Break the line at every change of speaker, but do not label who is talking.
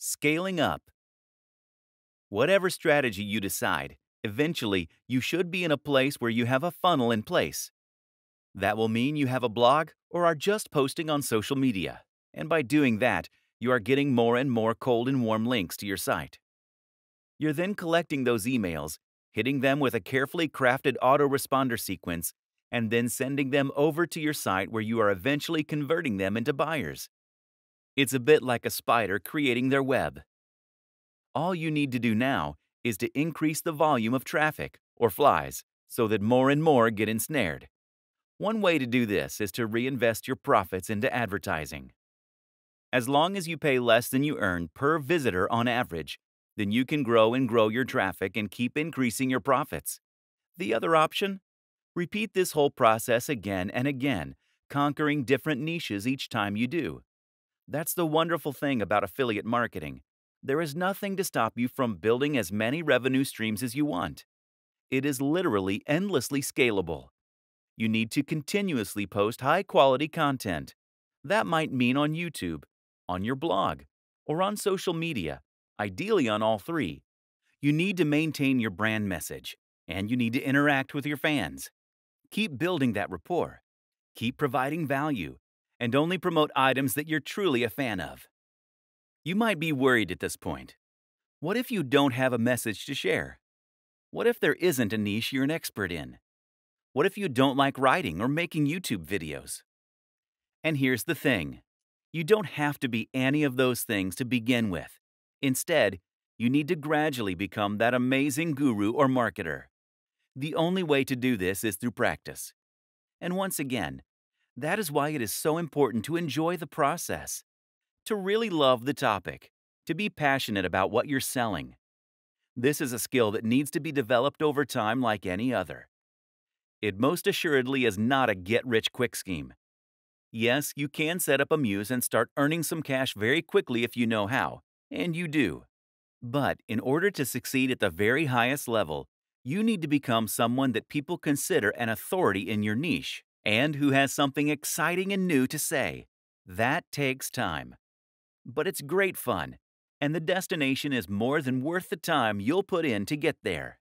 Scaling up. Whatever strategy you decide, eventually you should be in a place where you have a funnel in place. That will mean you have a blog or are just posting on social media. And by doing that, you are getting more and more cold and warm links to your site. You're then collecting those emails, hitting them with a carefully crafted autoresponder sequence, and then sending them over to your site where you are eventually converting them into buyers. It's a bit like a spider creating their web. All you need to do now is to increase the volume of traffic, or flies, so that more and more get ensnared. One way to do this is to reinvest your profits into advertising. As long as you pay less than you earn per visitor on average, then you can grow and grow your traffic and keep increasing your profits. The other option? Repeat this whole process again and again, conquering different niches each time you do. That's the wonderful thing about affiliate marketing. There is nothing to stop you from building as many revenue streams as you want. It is literally endlessly scalable. You need to continuously post high-quality content. That might mean on YouTube, on your blog, or on social media, ideally on all three. You need to maintain your brand message, and you need to interact with your fans. Keep building that rapport. Keep providing value, and only promote items that you're truly a fan of. You might be worried at this point. What if you don't have a message to share? What if there isn't a niche you're an expert in? What if you don't like writing or making YouTube videos? And here's the thing. You don't have to be any of those things to begin with. Instead, you need to gradually become that amazing guru or marketer. The only way to do this is through practice. And once again, that is why it is so important to enjoy the process, to really love the topic, to be passionate about what you're selling. This is a skill that needs to be developed over time like any other. It most assuredly is not a get-rich-quick scheme. Yes, you can set up a Muse and start earning some cash very quickly if you know how, and you do. But in order to succeed at the very highest level, you need to become someone that people consider an authority in your niche and who has something exciting and new to say. That takes time. But it's great fun, and the destination is more than worth the time you'll put in to get there.